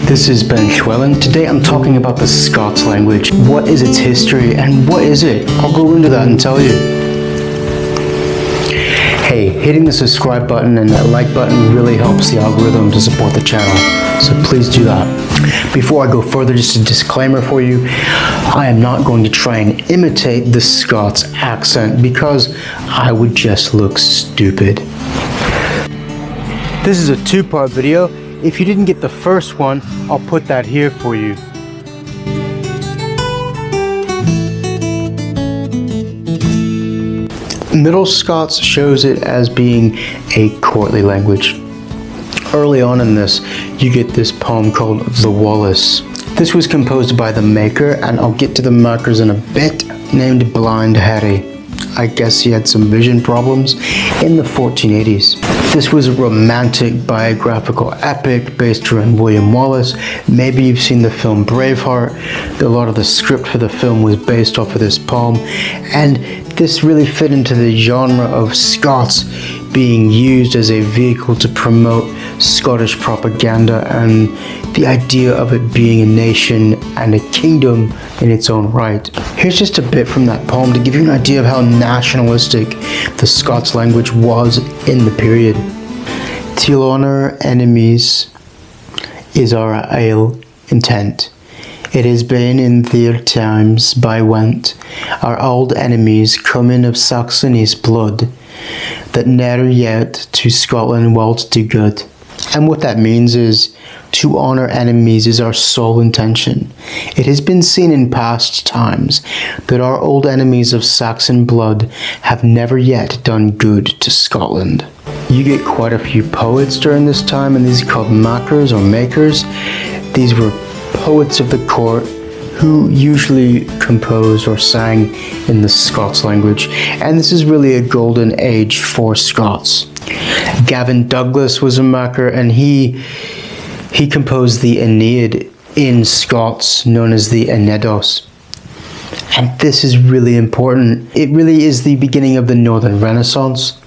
This is Ben Schwellen. Today I'm talking about the Scots language. What is its history and what is it? I'll go into that and tell you. Hey, hitting the subscribe button and that like button really helps the algorithm to support the channel, so please do that. Before I go further, just a disclaimer for you. I am not going to try and imitate the Scots accent because I would just look stupid. This is a two-part video. If you didn't get the first one, I'll put that here for you. Middle Scots shows it as being a courtly language. Early on in this, you get this poem called the Wallace. This was composed by the maker, and I'll get to the markers in a bit, named Blind Harry. I guess he had some vision problems in the 1480s. This was a romantic biographical epic based around William Wallace. Maybe you've seen the film Braveheart. A lot of the script for the film was based off of this poem, and this really fit into the genre of Scots being used as a vehicle to promote Scottish propaganda and the idea of it being a nation and a kingdom in its own right. Here's just a bit from that poem to give you an idea of how nationalistic the Scots language was in the period. Till honour enemies is our ail intent. It has been in their times by went, our old enemies coming of Saxony's blood, that ne'er yet to Scotland wilt do good. And what that means is, to honour enemies is our sole intention. It has been seen in past times that our old enemies of Saxon blood have never yet done good to Scotland. You get quite a few poets during this time, and these are called makers or makers. These were poets of the court who usually composed or sang in the Scots language, and this is really a golden age for Scots. Gavin Douglas was a maker, and he composed the Aeneid in Scots, known as the Aeneados. And this is really important. It really is the beginning of the Northern Renaissance,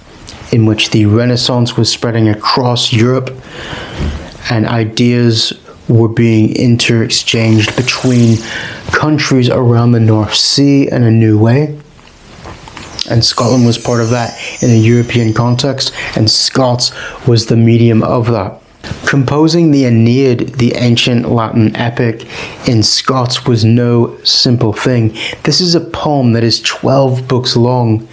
in which the Renaissance was spreading across Europe, and ideas were being interexchanged between countries around the North Sea in a new way. And Scotland was part of that in a European context, and Scots was the medium of that. Composing the Aeneid, the ancient Latin epic, in Scots was no simple thing. This is a poem that is 12 books long,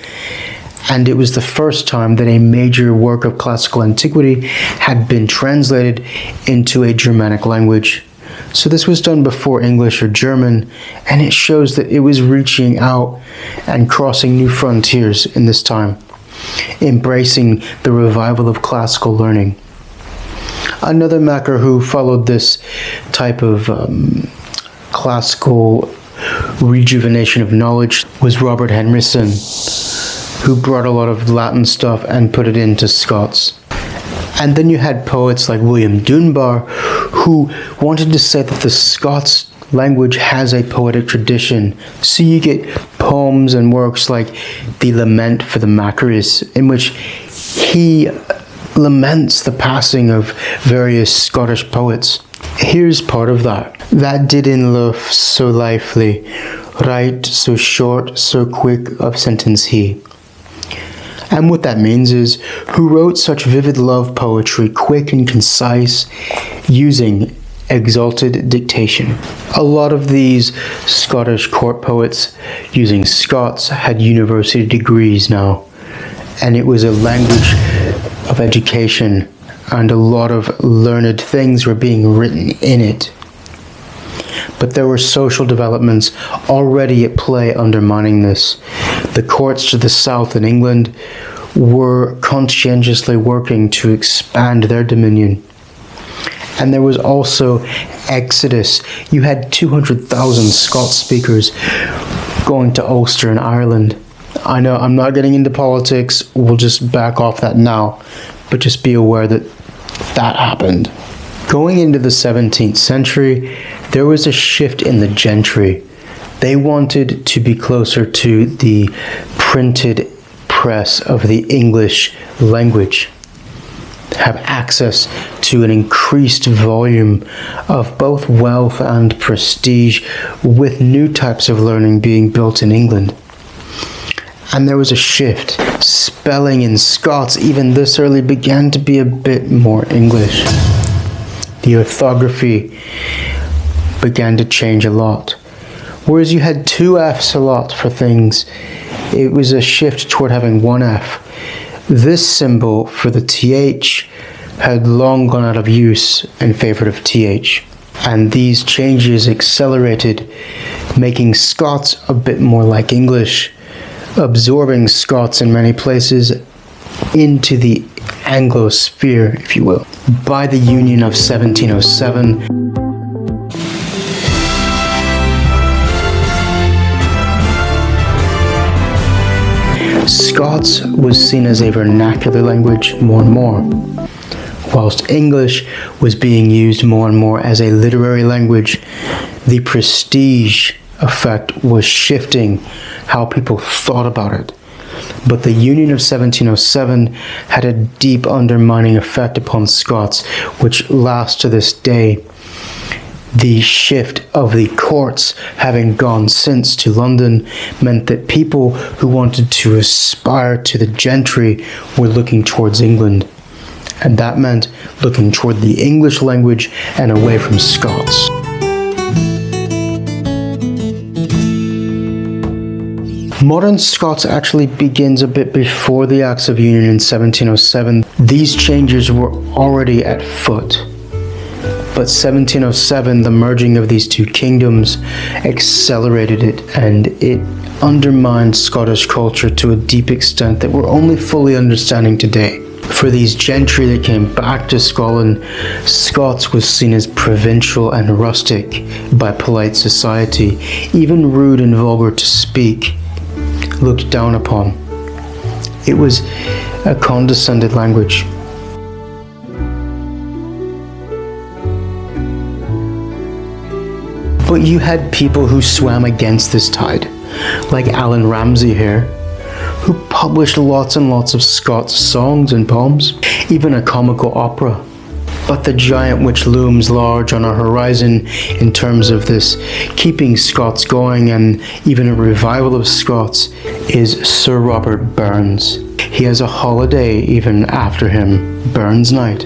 and it was the first time that a major work of classical antiquity had been translated into a Germanic language. So this was done before English or German, and it shows that it was reaching out and crossing new frontiers in this time, embracing the revival of classical learning. Another maker who followed this type of classical rejuvenation of knowledge was Robert Henryson, who brought a lot of Latin stuff and put it into Scots. And then you had poets like William Dunbar, who wanted to say that the Scots language has a poetic tradition. So you get poems and works like The Lament for the Maccaris, in which he laments the passing of various Scottish poets. Here's part of that. That did in love so lively, right so short, so quick of sentence he. And what that means is, who wrote such vivid love poetry, quick and concise, using exalted dictation. A lot of these Scottish court poets using Scots had university degrees now, and it was a language of education, and a lot of learned things were being written in it. But there were social developments already at play undermining this. The courts to the south in England were conscientiously working to expand their dominion. And there was also exodus. You had 200,000 Scots speakers going to Ulster in Ireland. I know I'm not getting into politics, we'll just back off that now, but just be aware that that happened. Going into the 17th century, there was a shift in the gentry. They wanted to be closer to the printed press of the English language. have access to an increased volume of both wealth and prestige, with new types of learning being built in England. And there was a shift. Spelling in Scots, even this early, began to be a bit more English. The orthography began to change a lot. Whereas you had two F's a lot for things, it was a shift toward having one F. This symbol for the TH had long gone out of use in favor of TH. And these changes accelerated, making Scots a bit more like English, absorbing Scots in many places into the Anglo-sphere, if you will. By the Union of 1707, Scots was seen as a vernacular language more and more, whilst English was being used more and more as a literary language. The prestige effect was shifting how people thought about it. But the Union of 1707 had a deep undermining effect upon Scots, which lasts to this day. The shift of the courts having gone since to London meant that people who wanted to aspire to the gentry were looking towards England. And that meant looking toward the English language and away from Scots. Modern Scots actually begins a bit before the Acts of Union in 1707. These changes were already at foot. But 1707, the merging of these two kingdoms, accelerated it, and it undermined Scottish culture to a deep extent that we're only fully understanding today. For these gentry that came back to Scotland, Scots was seen as provincial and rustic by polite society, even rude and vulgar to speak, looked down upon. It was a condescended language. But you had people who swam against this tide, like Alan Ramsay here, who published lots and lots of Scots songs and poems, even a comical opera. But the giant which looms large on our horizon in terms of this keeping Scots going and even a revival of Scots is Sir Robert Burns. He has a holiday even after him, Burns Night.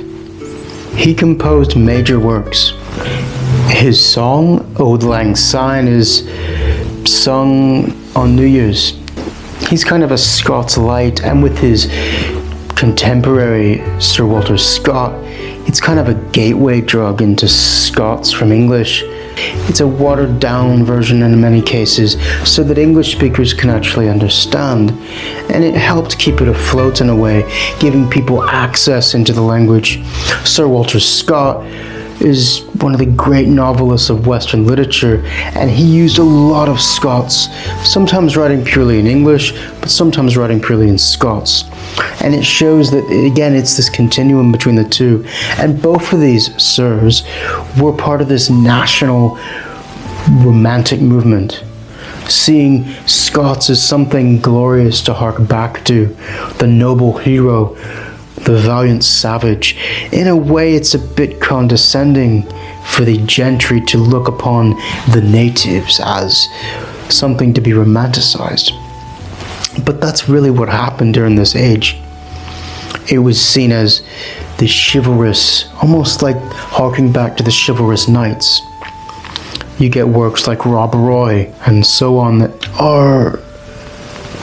He composed major works. His song, Auld Lang Syne, is sung on New Year's. He's kind of a Scots light, and with his contemporary Sir Walter Scott, it's kind of a gateway drug into Scots from English. It's a watered down version in many cases, so that English speakers can actually understand. And it helped keep it afloat in a way, giving people access into the language. Sir Walter Scott is one of the great novelists of Western literature, and he used a lot of Scots, sometimes writing purely in English, but sometimes writing purely in Scots. And it shows that, again, it's this continuum between the two. And both of these sirs were part of this national romantic movement, seeing Scots as something glorious to hark back to, the noble hero, the valiant savage. In a way, it's a bit condescending for the gentry to look upon the natives as something to be romanticized. But that's really what happened during this age. It was seen as the chivalrous, almost like harking back to the chivalrous knights. You get works like Rob Roy and so on that are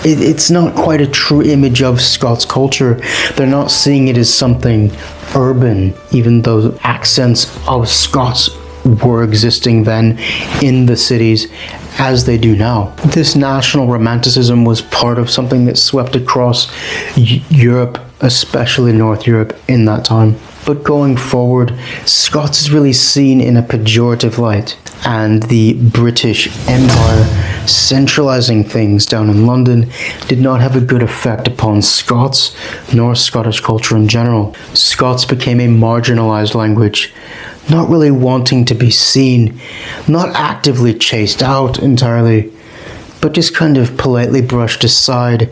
it's not quite a true image of Scots culture. They're not seeing it as something urban, even though accents of Scots were existing then in the cities as they do now. This national romanticism was part of something that swept across Europe, especially North Europe in that time. But going forward, Scots is really seen in a pejorative light, and the British Empire centralizing things down in London did not have a good effect upon Scots nor Scottish culture in general. Scots became a marginalized language, not really wanting to be seen, not actively chased out entirely, but just kind of politely brushed aside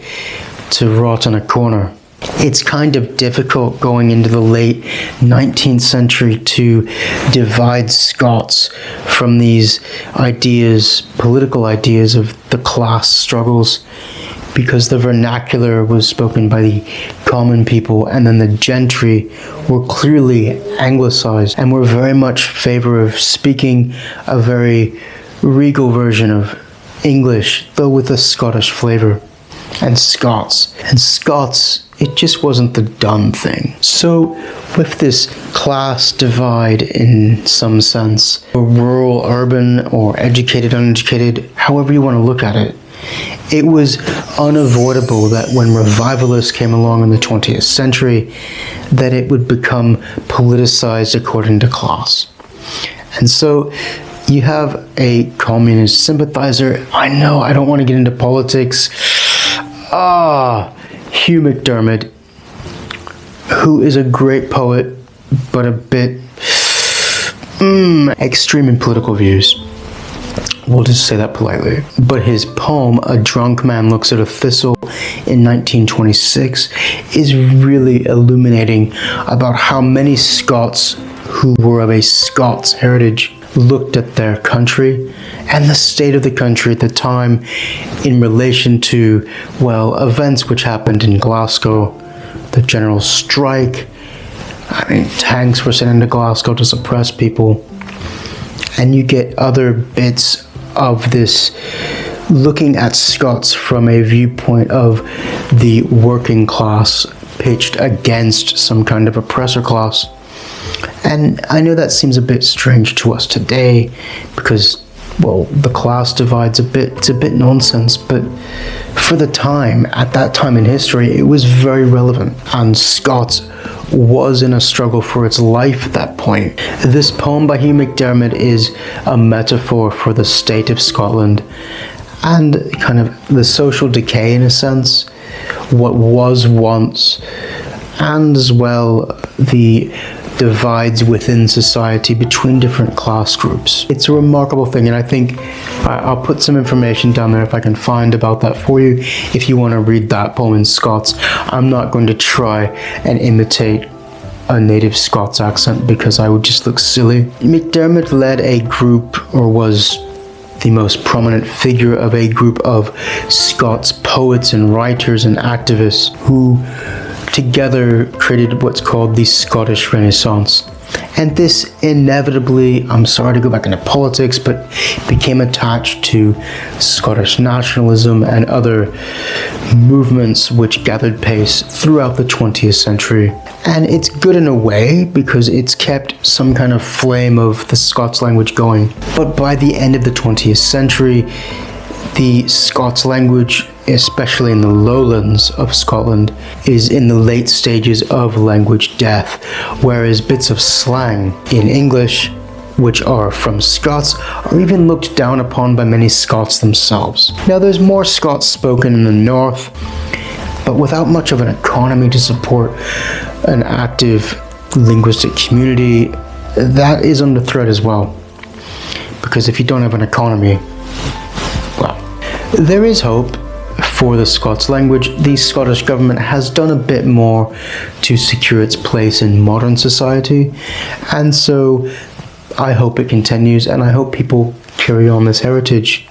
to rot in a corner. It's kind of difficult going into the late 19th century to divide Scots from these ideas, political ideas of the class struggles, because the vernacular was spoken by the common people, and then the gentry were clearly anglicized and were very much in favor of speaking a very regal version of English, though with a Scottish flavor. And Scots, it just wasn't the done thing. So with this class divide in some sense, or rural, urban, or educated, uneducated, however you want to look at it, it was unavoidable that when revivalists came along in the 20th century, that it would become politicized according to class. And so you have a communist sympathizer. I know, I don't want to get into politics. Hugh McDermott, who is a great poet, but a bit extreme in political views. We'll just say that politely. But his poem, A Drunk Man Looks at a Thistle, in 1926, is really illuminating about how many Scots who were of a Scots heritage looked at their country and the state of the country at the time in relation to, well, events which happened in Glasgow, the general strike. I mean, tanks were sent into Glasgow to suppress people. And you get other bits of this looking at Scots from a viewpoint of the working class pitched against some kind of oppressor class. And I know that seems a bit strange to us today because, well, the class divide's it's a bit nonsense, but for the time, at that time in history, it was very relevant, and Scots was in a struggle for its life at that point. This poem by Hugh McDermott is a metaphor for the state of Scotland and kind of the social decay in a sense, what was once, and as well the divides within society between different class groups. It's a remarkable thing, and I think I'll put some information down there if I can find about that for you if you want to read that poem in Scots. I'm not going to try and imitate a native Scots accent because I would just look silly. McDermott led a group, or was the most prominent figure of a group of Scots poets and writers and activists who together created what's called the Scottish Renaissance. And this inevitably, I'm sorry to go back into politics, but became attached to Scottish nationalism and other movements which gathered pace throughout the 20th century. And it's good in a way because it's kept some kind of flame of the Scots language going. But by the end of the 20th century, the Scots language, especially in the lowlands of Scotland, is in the late stages of language death, whereas bits of slang in English, which are from Scots, are even looked down upon by many Scots themselves. Now, there's more Scots spoken in the north, but without much of an economy to support an active linguistic community, that is under threat as well. Because if you don't have an economy, well, there is hope for the Scots language. The Scottish government has done a bit more to secure its place in modern society, and so I hope it continues, and I hope people carry on this heritage.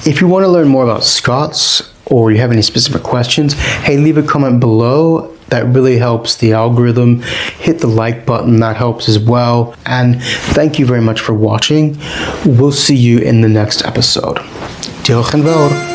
If you want to learn more about Scots, or you have any specific questions, hey, leave a comment below. That really helps the algorithm. Hit the like button, that helps as well. And thank you very much for watching. We'll see you in the next episode. Diolch yn fawr.